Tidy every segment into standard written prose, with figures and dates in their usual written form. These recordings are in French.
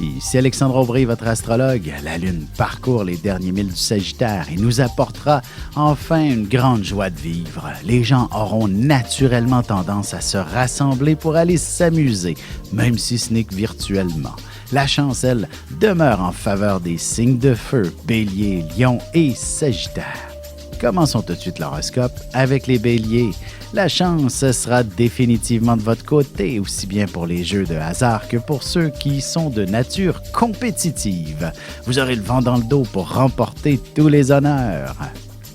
Ici Alexandre Aubry, votre astrologue. La Lune parcourt les derniers milles du Sagittaire et nous apportera enfin une grande joie de vivre. Les gens auront naturellement tendance à se rassembler pour aller s'amuser, même si ce n'est que virtuellement. La chance, elle, demeure en faveur des signes de feu, Bélier, Lion et Sagittaire. Commençons tout de suite l'horoscope avec les Béliers. La chance sera définitivement de votre côté, aussi bien pour les jeux de hasard que pour ceux qui sont de nature compétitive. Vous aurez le vent dans le dos pour remporter tous les honneurs.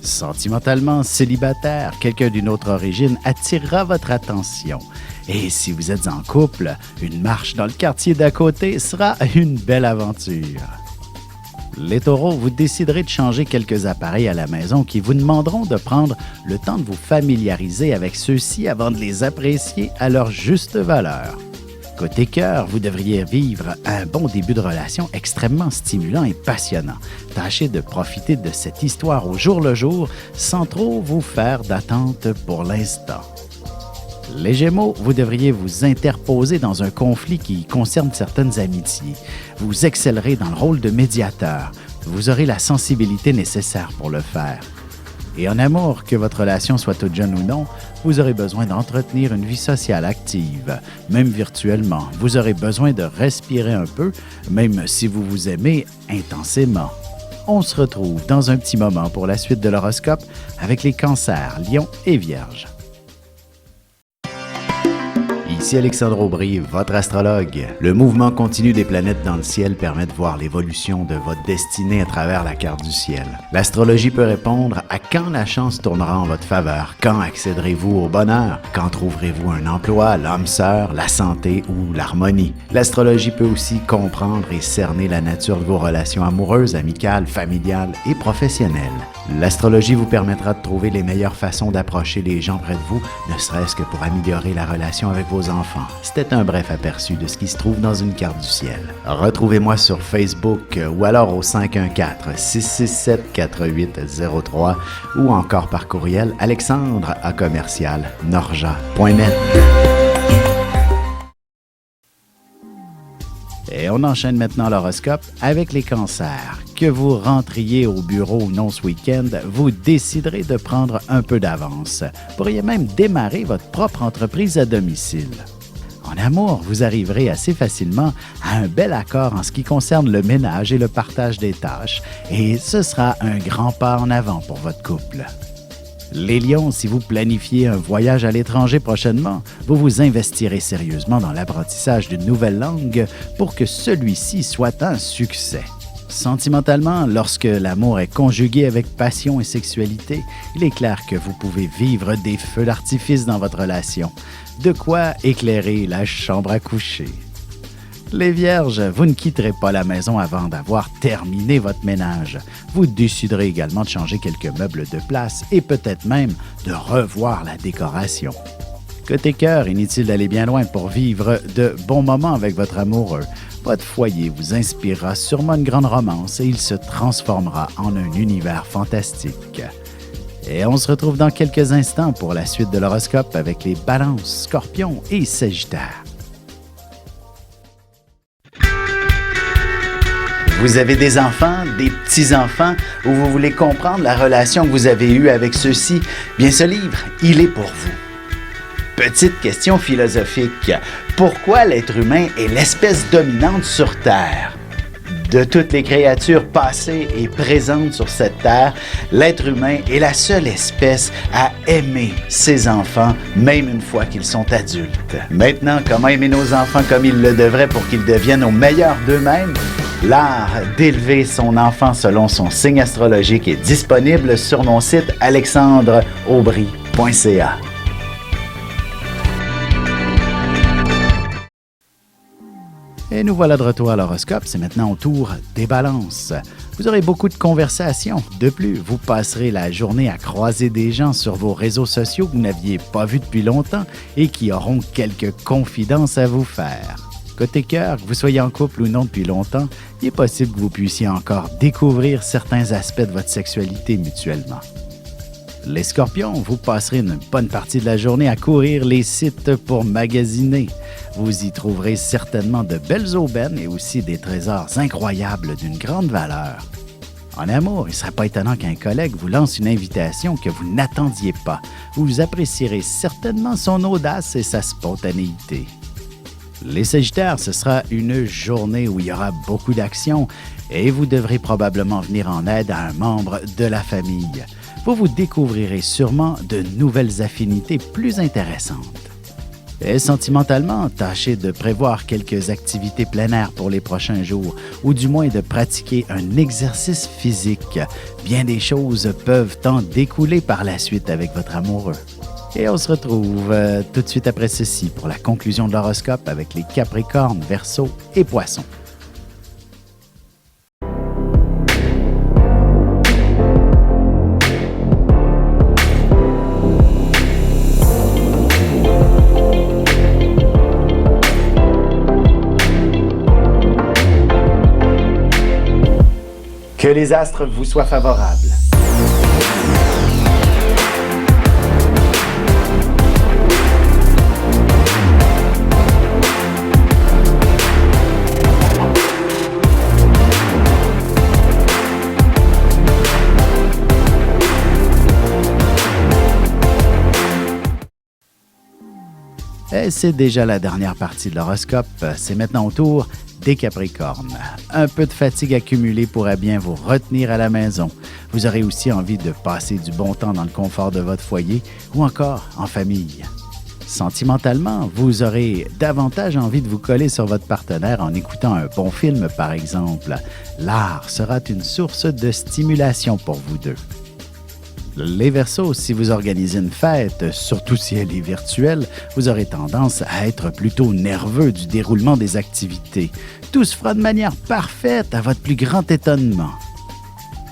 Sentimentalement célibataire, quelqu'un d'une autre origine attirera votre attention. Et si vous êtes en couple, une marche dans le quartier d'à côté sera une belle aventure. Les taureaux, vous déciderez de changer quelques appareils à la maison qui vous demanderont de prendre le temps de vous familiariser avec ceux-ci avant de les apprécier à leur juste valeur. Côté cœur, vous devriez vivre un bon début de relation extrêmement stimulant et passionnant. Tâchez de profiter de cette histoire au jour le jour sans trop vous faire d'attente pour l'instant. Les Gémeaux, vous devriez vous interposer dans un conflit qui concerne certaines amitiés. Vous excellerez dans le rôle de médiateur. Vous aurez la sensibilité nécessaire pour le faire. Et en amour, que votre relation soit toute jeune ou non, vous aurez besoin d'entretenir une vie sociale active. Même virtuellement, vous aurez besoin de respirer un peu, même si vous vous aimez intensément. On se retrouve dans un petit moment pour la suite de l'horoscope avec les Cancers, Lions et Vierges. Ici Alexandre Aubry, votre astrologue. Le mouvement continu des planètes dans le ciel permet de voir l'évolution de votre destinée à travers la carte du ciel. L'astrologie peut répondre à quand la chance tournera en votre faveur, quand accéderez-vous au bonheur, quand trouverez-vous un emploi, l'âme sœur, la santé ou l'harmonie. L'astrologie peut aussi comprendre et cerner la nature de vos relations amoureuses, amicales, familiales et professionnelles. L'astrologie vous permettra de trouver les meilleures façons d'approcher les gens près de vous, ne serait-ce que pour améliorer la relation avec vos enfants. C'était un bref aperçu de ce qui se trouve dans une carte du ciel. Retrouvez-moi sur Facebook ou alors au 514-667-4803 ou encore par courriel alexandre@norja.net. Et on enchaîne maintenant l'horoscope avec les Cancers. Que vous rentriez au bureau ou non ce week-end, vous déciderez de prendre un peu d'avance. Vous pourriez même démarrer votre propre entreprise à domicile. En amour, vous arriverez assez facilement à un bel accord en ce qui concerne le ménage et le partage des tâches, et ce sera un grand pas en avant pour votre couple. Les Lions, si vous planifiez un voyage à l'étranger prochainement, vous vous investirez sérieusement dans l'apprentissage d'une nouvelle langue pour que celui-ci soit un succès. Sentimentalement, lorsque l'amour est conjugué avec passion et sexualité, il est clair que vous pouvez vivre des feux d'artifice dans votre relation. De quoi éclairer la chambre à coucher. Les Vierges, vous ne quitterez pas la maison avant d'avoir terminé votre ménage. Vous déciderez également de changer quelques meubles de place et peut-être même de revoir la décoration. Côté cœur, inutile d'aller bien loin pour vivre de bons moments avec votre amoureux. Votre foyer vous inspirera sûrement une grande romance et il se transformera en un univers fantastique. Et on se retrouve dans quelques instants pour la suite de l'horoscope avec les Balances, Scorpions et Sagittaires. Vous avez des enfants, des petits-enfants, ou vous voulez comprendre la relation que vous avez eue avec ceux-ci? Bien, ce livre, il est pour vous. Petite question philosophique. Pourquoi l'être humain est l'espèce dominante sur Terre? De toutes les créatures passées et présentes sur cette terre, l'être humain est la seule espèce à aimer ses enfants, même une fois qu'ils sont adultes. Maintenant, comment aimer nos enfants comme ils le devraient pour qu'ils deviennent au meilleur d'eux-mêmes? L'art d'élever son enfant selon son signe astrologique est disponible sur mon site alexandreaubry.ca. Et nous voilà de retour à l'horoscope, c'est maintenant au tour des Balances. Vous aurez beaucoup de conversations. De plus, vous passerez la journée à croiser des gens sur vos réseaux sociaux que vous n'aviez pas vus depuis longtemps et qui auront quelques confidences à vous faire. Côté cœur, que vous soyez en couple ou non depuis longtemps, il est possible que vous puissiez encore découvrir certains aspects de votre sexualité mutuellement. Les Scorpions, vous passerez une bonne partie de la journée à courir les sites pour magasiner. Vous y trouverez certainement de belles aubaines et aussi des trésors incroyables d'une grande valeur. En amour, il ne serait pas étonnant qu'un collègue vous lance une invitation que vous n'attendiez pas. Vous apprécierez certainement son audace et sa spontanéité. Les Sagittaires, ce sera une journée où il y aura beaucoup d'action et vous devrez probablement venir en aide à un membre de la famille. Vous découvrirez sûrement de nouvelles affinités plus intéressantes. Et sentimentalement, tâchez de prévoir quelques activités plein air pour les prochains jours, ou du moins de pratiquer un exercice physique. Bien des choses peuvent en découler par la suite avec votre amoureux. Et on se retrouve tout de suite après ceci pour la conclusion de l'horoscope avec les Capricornes, Verseaux et Poissons. Que les astres vous soient favorables. Et c'est déjà la dernière partie de l'horoscope. C'est maintenant au tour des Capricornes. Un peu de fatigue accumulée pourrait bien vous retenir à la maison. Vous aurez aussi envie de passer du bon temps dans le confort de votre foyer ou encore en famille. Sentimentalement, vous aurez davantage envie de vous coller sur votre partenaire en écoutant un bon film, par exemple. L'art sera une source de stimulation pour vous deux. Les Verseaux, si vous organisez une fête, surtout si elle est virtuelle, vous aurez tendance à être plutôt nerveux du déroulement des activités. Tout se fera de manière parfaite à votre plus grand étonnement.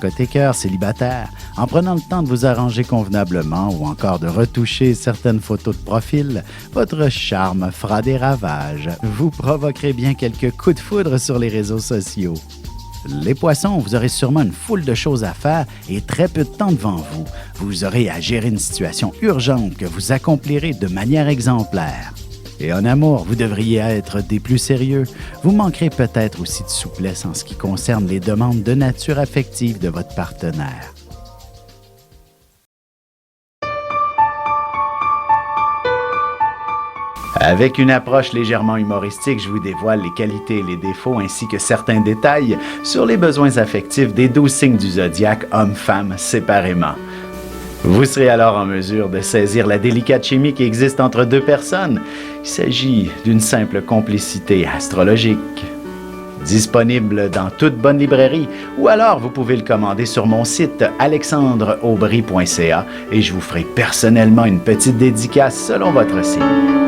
Côté cœur célibataire, en prenant le temps de vous arranger convenablement ou encore de retoucher certaines photos de profil, votre charme fera des ravages. Vous provoquerez bien quelques coups de foudre sur les réseaux sociaux. Les Poissons, vous aurez sûrement une foule de choses à faire et très peu de temps devant vous. Vous aurez à gérer une situation urgente que vous accomplirez de manière exemplaire. Et en amour, vous devriez être des plus sérieux. Vous manquerez peut-être aussi de souplesse en ce qui concerne les demandes de nature affective de votre partenaire. Avec une approche légèrement humoristique, je vous dévoile les qualités et les défauts ainsi que certains détails sur les besoins affectifs des 12 signes du zodiaque, hommes-femmes, séparément. Vous serez alors en mesure de saisir la délicate chimie qui existe entre deux personnes. Il s'agit d'une simple complicité astrologique. Disponible dans toute bonne librairie ou alors vous pouvez le commander sur mon site alexandreaubry.ca et je vous ferai personnellement une petite dédicace selon votre signe.